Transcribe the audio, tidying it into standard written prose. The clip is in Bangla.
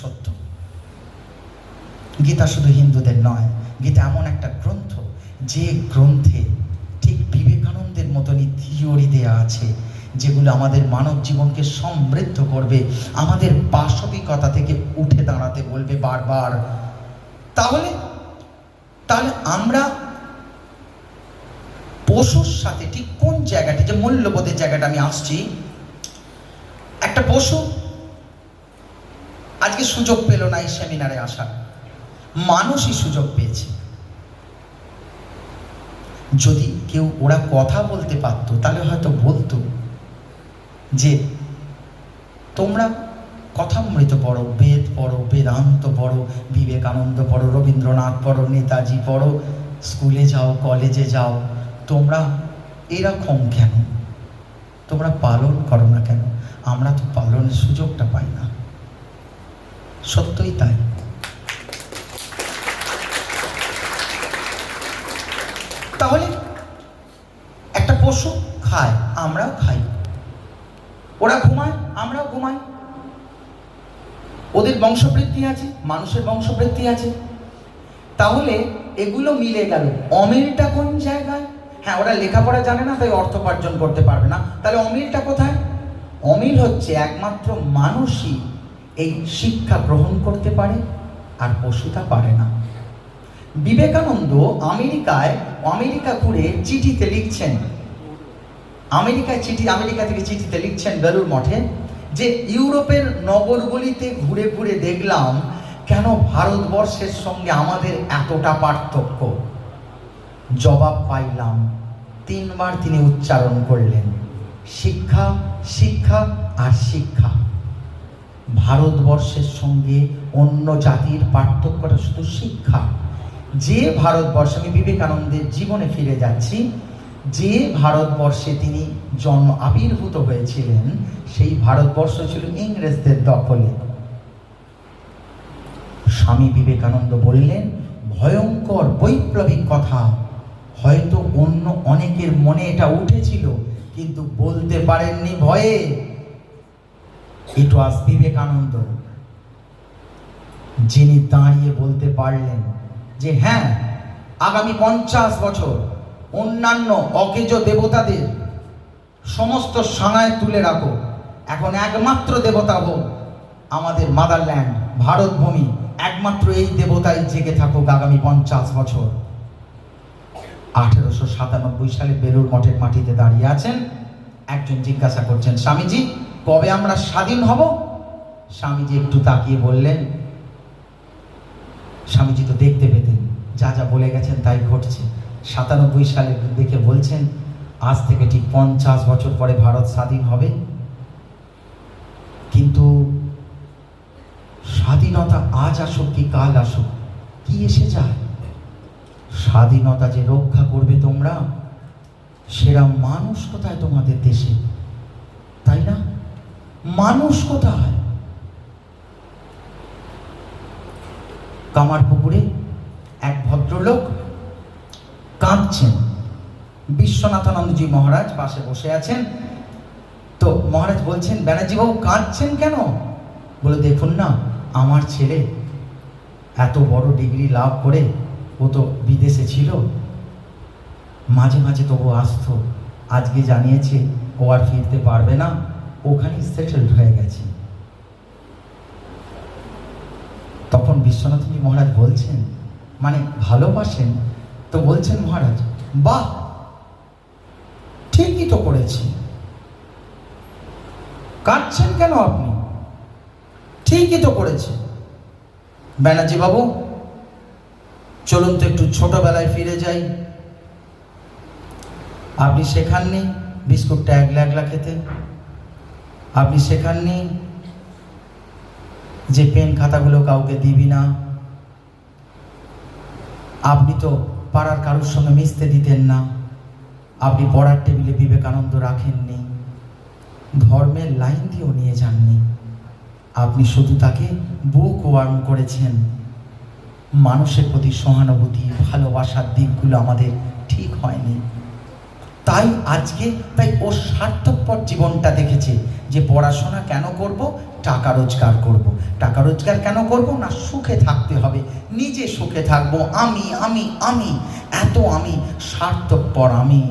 সত্য। গীতা শুধু হিন্দুদের নয়, গীতা এমন একটা গ্রন্থ যে গ্রন্থে ঠিক বিবেকানন্দের মতনই থিওরি দেয়া আছে, যেগুলো আমাদের মানব জীবনকে সমৃদ্ধ করবে, আমাদের পাশবিকতা থেকে উঠে দাঁড়াতে বলবে বারবার। তাহলে আমরা পশুর সাথে ঠিক কোন জায়গাটি, যে মূল্যবোধের জায়গাটা আমি আসছি, একটা পশু আজকে সুযোগ পেল না এই সেমিনারে আসার, মানুষই সুযোগ পেয়েছে। যদি কেউ ওরা কথা বলতে পারত তাহলে হয়তো বলতো যে তোমরা কথামৃত পড়ো, বেদ পড়ো, বেদান্ত পড়ো, বিবেকানন্দ পড়ো, রবীন্দ্রনাথ পড়ো, নেতাজি পড়ো, স্কুলে যাও, কলেজে যাও, তোমরা এরকম কেন? তোমরা পালন করো না কেন? আমরা তো পালনের সুযোগটা পাই না। সত্যই তাই। তাহলে একটা পশু খায়, আমরাও খাই, ওরা ঘুমায়, আমরাও ঘুমাই, ওদের বংশবৃদ্ধি আছে, মানুষের বংশবৃদ্ধি আছে। তাহলে এগুলো মিলে গেল। অমিলটা কোন জায়গায়? হ্যাঁ, ওরা লেখাপড়া জানে না, তাই অর্থ উপার্জন করতে পারবে না। তাহলে অমিলটা কোথায়? অমিল হচ্ছে একমাত্র মানুষই এই শিক্ষা গ্রহণ করতে পারে, আর পশুটা পারে না। বিবেকানন্দ আমেরিকা ঘুরে চিঠিতে লিখছেন, আমেরিকা থেকে চিঠিতে লিখছেন বেলুড় মঠে, যে ইউরোপের নগরগুলিতে ঘুরে ঘুরে দেখলাম কেন ভারতবর্ষের সঙ্গে আমাদের এতটা পার্থক্য। জবাব পাইলাম, 3 বার তিনি উচ্চারণ করলেন, শিক্ষা, শিক্ষা আর শিক্ষা। ভারতবর্ষের সঙ্গে অন্য জাতির পার্থক্যটা শুধু শিক্ষা। যে ভারতবর্ষে, আমি বিবেকানন্দের জীবনে ফিরে যাচ্ছি, যে ভারতবর্ষে তিনি আবির্ভূত হয়েছিলেন, সেই ভারতবর্ষ ছিল ইংরেজদের দখলে। স্বামী বিবেকানন্দ বললেন ভয়ঙ্কর বৈপ্লবিক কথা, হয়তো অন্য অনেকের মনে এটা উঠেছিল, কিন্তু বলতে পারেননি ভয়ে। ইট ওয়াজ বিবেকানন্দ যিনি দাঁড়িয়ে বলতে পারলেন যে হ্যাঁ, আগামী 50 বছর অন্যান্য অকেজ দেবতাদের সমস্ত সানায় তুলে রাখো, এখন একমাত্র দেবতা হোক আমাদের মাদারল্যান্ড, ভারত ভূমি, একমাত্র এই দেবতাই জেগে থাকুক আগামী 50 বছর। 1897 সালে বেলুড় মঠের মাটিতে দাঁড়িয়ে আছেন। একজন জিজ্ঞাসা করছেন, স্বামীজি কবে আমরা স্বাধীন হব? স্বামীজি একটু তাকিয়ে বললেন, স্বামীজি তো দেখতে পেতেন যা যা বলে গেছেন তাই ঘটছে। 97 সালে দেখে বলছেন, আজ থেকে ঠিক 50 বছর পরে ভারত স্বাধীন হবে। কিন্তু স্বাধীনতা আজ আসুক কি কাল আসুক, কি এসে যায়? স্বাধীনতা যে রক্ষা করবে তোমরা, সেরা মানুষ কোথায় তোমাদের দেশে? তাই না? মানুষ কোথায়? কামারপুকুরে এক ভদ্রলোক কাঁদছেন, বিশ্বনাথানন্দজি মহারাজ পাশে বসে আছেন। তো মহারাজ বলছেন, ব্যানার্জি বাবু কাঁদছেন কেন? বলে, দেখুন না, আমার ছেলে এত বড় ডিগ্রি লাভ করে ও তো বিদেশে ছিল, মাঝে মাঝে তবু আসতো, আজকে জানিয়েছে ও আর ফিরতে পারবে না, ওখানেই সেটেলড হয়ে গেছে। তখন বিশ্বনাথজি মহারাজ বলছেন, মানে ভালোবাসেন তো? বলছেন মহারাজ, বাহ, ঠিকই তো করেছি। কাঁদছেন কেন আপনি? ঠিকই তো করেছে। ব্যানার্জি বাবু চলুন তো একটু ছোটবেলায় ফিরে যাই। আপনি শেখাননি বিস্কুটটা একলা একলা খেতে? আপনি শেখাননি যে পেন খাতাগুলো কাউকে দিবি না? আপনি তো পাড়ার কারোর সঙ্গে মিশতে দিতেন না। আপনি পড়ার টেবিলে বিবেকানন্দ রাখেননি, ধর্মের লাইন দিয়েও নিয়ে যাননি। আপনি শুধু তাকে বুক ওয়ার্ম করেছেন। মানুষের প্রতি সহানুভূতি, ভালোবাসার দিকগুলো আমাদের ঠিক হয়নি। তাই ও স্বার্থপর জীবনটা দেখেছে যে পড়াশোনা কেন করব? টাকা রোজগার করব। টাকা রোজগার কেন করব? না, সুখে থাকতে হবে, নিজে সুখে থাকবো। আমি আমি আমি, এত আমি, স্বার্থপর আমি।